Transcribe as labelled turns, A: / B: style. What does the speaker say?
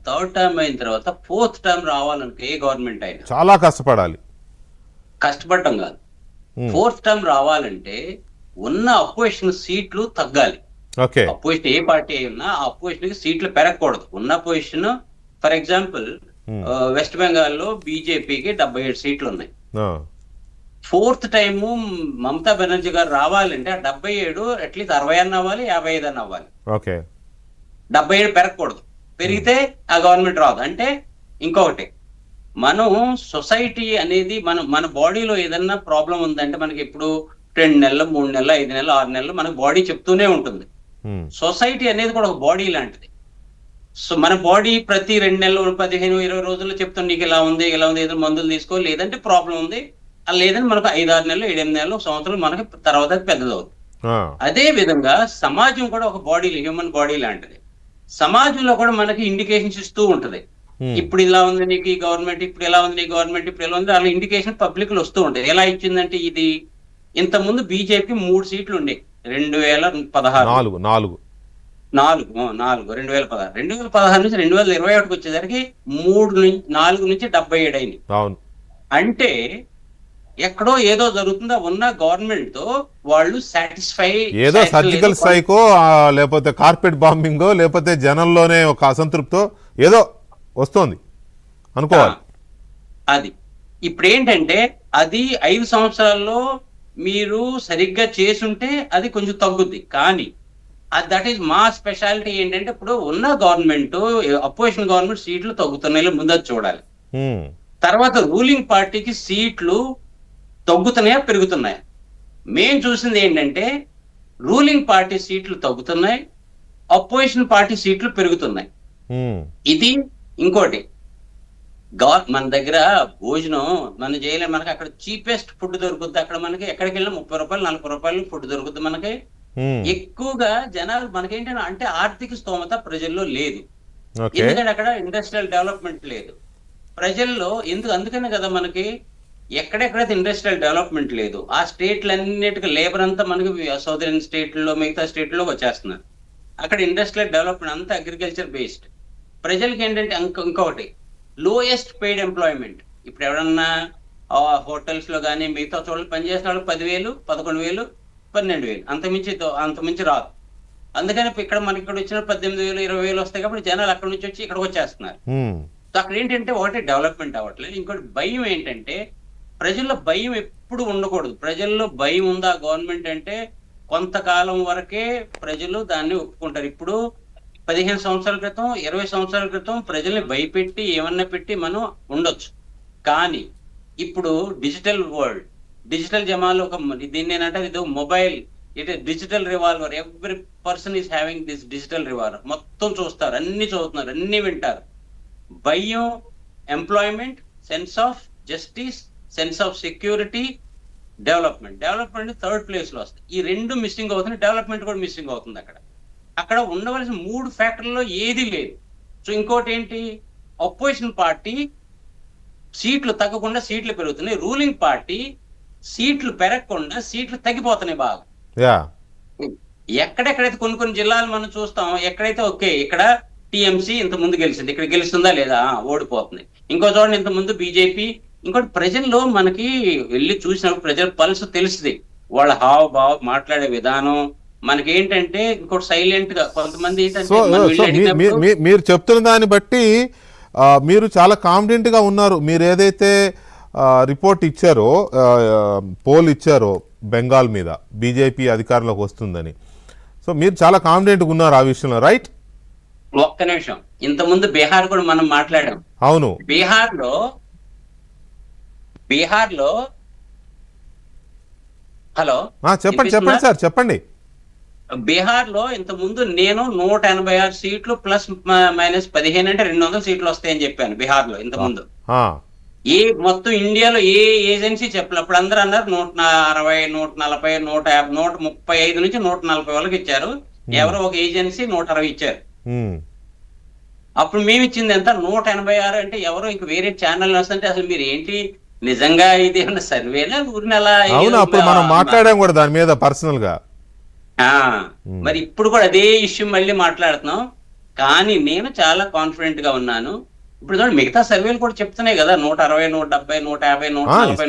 A: Third term అయిన తర్వాత fourth term రావాలనుకో ఏ government అయినా
B: చాలా కష్టపడాలి.
A: కష్టపడటం కాదు, ఫోర్త్ టర్మ్ రావాలంటే ఉన్న అపోజిషన్ సీట్లు తగ్గాలి.
B: ఓకే.
A: అపోజిషన్ ఏ పార్టీ అయినా ఆ అపోజిషన్ కి సీట్లు పెరగకూడదు. ఉన్న పొజిషన్ ఫర్ ఎగ్జాంపుల్ వెస్ట్ బెంగాల్లో బీజేపీకి 77 సీట్లు ఉన్నాయి. ఫోర్త్ టైము మమతా బెనర్జీ గారు రావాలంటే ఆ 77 అట్లీస్ట్ 60 అన్న అవ్వాలి, 55 అన్న అవ్వాలి.
B: ఓకే.
A: 77 పెరగకూడదు. పెరిగితే ఆ గవర్నమెంట్ రాదు. అంటే ఇంకొకటి, మనం సొసైటీ అనేది మన బాడీలో ఏదన్నా ప్రాబ్లం ఉందంటే మనకి ఇప్పుడు 2 నెలలు 3 నెలలు 5 నెలలు 6 నెలలు మనకు బాడీ చెప్తూనే ఉంటుంది. సొసైటీ అనేది కూడా ఒక బాడీ లాంటిది. సో మన బాడీ ప్రతి 2 నెలలు 15-20 రోజుల్లో చెప్తాం నీకు ఇలా ఉంది ఏదో మందులు తీసుకో, లేదంటే ప్రాబ్లం ఉంది, లేదంటే మనకు 5-6 నెలలు 7-8 నెలలు సంవత్సరాలు మనకి తర్వాత పెద్దదవుతుంది. అదే విధంగా సమాజం కూడా ఒక బాడీ, హ్యూమన్ బాడీ లాంటిది. సమాజంలో కూడా మనకి ఇండికేషన్స్ ఇస్తూ ఉంటది. ఇప్పుడు ఇలా ఉంది నీకు ఈ గవర్నమెంట్, ఇప్పుడు ఎలా ఉంది నీ గవర్నమెంట్, ఇప్పుడు ఎలా ఉంది, అలా ఇండికేషన్ పబ్లిక్ లో వస్తూ ఉంటాయి. ఎలా ఇచ్చిందంటే ఇది ఇంత ముందు బీజేపీ 3 సీట్లు ఉండే 2016 2016 నుంచి 2021 వచ్చేసరికి 4 నుంచి 77 అయింది. అంటే ఎక్కడో ఏదో జరుగుతుందా ఉన్న గవర్నమెంట్ తో వాళ్ళు సాటిస్ఫై,
B: ఏదో సర్జికల్ స్ట్రైకో లేకపోతే కార్పెట్ బాంబింగో లేకపోతే జనంలోనే ఒక అసంతృప్తో ఏదో వస్తోంది అనుకోవాలి.
A: అది ఇప్పుడు ఏంటంటే అది 5 సంవత్సరాల్లో మీరు సరిగ్గా చేసుంటే అది కొంచెం తగ్గుద్ది. కానీ దట్ ఈస్ మా స్పెషాలిటీ ఏంటంటే ఇప్పుడు ఉన్న గవర్నమెంట్ అపోజిషన్ గవర్నమెంట్ సీట్లు తగ్గుతున్నాయో ముందు చూడాలి. తర్వాత రూలింగ్ పార్టీకి సీట్లు తగ్గుతున్నాయా పెరుగుతున్నాయా? మేం చూసింది ఏంటంటే రూలింగ్ పార్టీ సీట్లు తగ్గుతున్నాయి, అపోజిషన్ పార్టీ సీట్లు పెరుగుతున్నాయి. ఇది ఇంకోటి, మన దగ్గర భోజనం మనం చేయలేము, మనకి అక్కడ చీపెస్ట్ ఫుడ్ దొరుకుద్ది. అక్కడ మనకి ఎక్కడికి వెళ్ళినా 30 రూపాయలు 40 రూపాయలు ఫుడ్ దొరుకుద్ది. మనకి ఎక్కువగా జనాలు మనకేంటంటే అంటే ఆర్థిక స్తోమత ప్రజల్లో లేదు. ఎందుకంటే అక్కడ ఇండస్ట్రియల్ డెవలప్మెంట్ లేదు ప్రజల్లో. అందుకనే కదా మనకి ఎక్కడెక్కడైతే ఇండస్ట్రియల్ డెవలప్మెంట్ లేదు ఆ స్టేట్లన్నిటికీ లేబర్ అంతా మనకి సౌదర్న్ స్టేట్లో మిగతా స్టేట్లోకి వచ్చేస్తున్నారు. అక్కడ ఇండస్ట్రియల్ డెవలప్మెంట్ అంతా అగ్రికల్చర్ బేస్డ్. ప్రజలకి ఏంటంటే ఇంకొకటి లోయెస్ట్ పెయిడ్ ఎంప్లాయ్మెంట్. ఇప్పుడు ఎవరన్నా హోటల్స్ లో కానీ మిగతా చోట్ల పనిచేసిన వాళ్ళు 10,000 11,000 12,000 అంతమించి రాదు. అందుకని ఇక్కడ మనకి ఇక్కడ వచ్చిన 18,000 20,000 వస్తాయి కాబట్టి జనాలు అక్కడ నుంచి వచ్చి ఇక్కడికి వచ్చేస్తున్నారు. సో అక్కడ ఏంటంటే ఒకటి డెవలప్మెంట్ అవ్వట్లేదు. ఇంకోటి భయం ఏంటంటే ప్రజల్లో భయం ఎప్పుడు ఉండకూడదు. ప్రజల్లో భయం ఉందా గవర్నమెంట్ అంటే కొంతకాలం వరకే ప్రజలు దాన్ని ఒప్పుకుంటారు. ఇప్పుడు 15 సంవత్సరాల క్రితం 20 సంవత్సరాల క్రితం ప్రజల్ని భయపెట్టి ఏమన్నా పెట్టి మనం ఉండొచ్చు. కానీ ఇప్పుడు డిజిటల్ వరల్డ్, డిజిటల్ జమాలో దీన్ని ఏంటంటే ఇది mobile, it digital revolver. Every person is having this digital revolver. మొత్తం చూస్తారు, అన్ని చదువుతున్నారు, అన్ని వింటారు. భయం, employment, sense of justice, sense of security, development 3rd place లో వస్తాయి. ఈ 2 మిస్సింగ్ అవుతుంది. డెవలప్మెంట్ కూడా మిస్సింగ్ అవుతుంది. అక్కడ ఉండవలసిన 3 ఫ్యాక్టర్లో ఏది లేదు. సో ఇంకోటి ఏంటి, అపోజిషన్ పార్టీ సీట్లు తగ్గకుండా సీట్లు పెరుగుతున్నాయి, రూలింగ్ పార్టీ సీట్లు పెరగకుండా సీట్లు తగ్గిపోతున్నాయి బాగా. ఎక్కడెక్కడైతే కొన్ని జిల్లాలు మనం చూస్తాం, ఎక్కడైతే ఓకే ఇక్కడ టీఎంసీ ఇంత ముందు గెలిచింది, ఇక్కడ గెలుస్తుందా లేదా, ఓడిపోతుంది. ఇంకో చోట ఇంత ముందు బీజేపీ. ఇంకోటి ప్రజల్లో మనకి వెళ్ళి చూసినప్పుడు ప్రజల పల్స్ తెలుస్తుంది, వాళ్ళ హావభావ, మాట్లాడే విధానం. మనకి ఏంటంటే ఇంకోటి సైలెంట్ గా కొంతమంది
B: మీరు చెప్తున్న దాన్ని బట్టి మీరు చాలా కాన్ఫిడెంట్ గా ఉన్నారు. మీరు ఏదైతే రిపోర్ట్ ఇచ్చారో, పోల్ ఇచ్చారో బెంగాల్ మీద బీజేపీ అధికారంలోకి వస్తుందని, సో మీరు చాలా కాన్ఫిడెంట్గా ఉన్నారు ఆ విషయంలో, రైట్?
A: ఒక్క నిమిషం, ఇంతకుముందు బీహార్ కూడా మనం మాట్లాడాం.
B: అవును,
A: బీహార్ లో హలో
B: చెప్పండి సార్, చెప్పండి.
A: బీహార్ లో ఇంత ముందు నేను 186 సీట్లు ప్లస్ మైనస్ 15 అంటే 200 సీట్లు వస్తాయని చెప్పాను బీహార్ లో ఇంత ముందు. మొత్తం ఇండియాలో ఏ ఏజెన్సీ చెప్పలేదు. అప్పుడు అందరూ అన్నారు 160 140 150 135 నుంచి 140 వాళ్ళకి ఇచ్చారు. ఎవరో ఒక ఏజెన్సీ 160 ఇచ్చారు. అప్పుడు మేము ఇచ్చింది ఎంత, 186. అంటే ఎవరో ఇంక వేరే ఛానల్ వస్తుంటే అసలు మీరు ఏంటి నిజంగా ఇది ఏమన్నా సర్వేనా ఊరిని అలా?
B: అప్పుడు మనం మాట్లాడాం కూడా దాని మీద పర్సనల్ గా.
A: మరి ఇప్పుడు కూడా అదే ఇష్యూ మళ్ళీ మాట్లాడుతున్నాం. కానీ నేను చాలా కాన్ఫిడెంట్ గా ఉన్నాను. ఇప్పుడు చూడండి మిగతా సర్వేలు కూడా చెప్తున్నాయి కదా 160, 170, 150, 140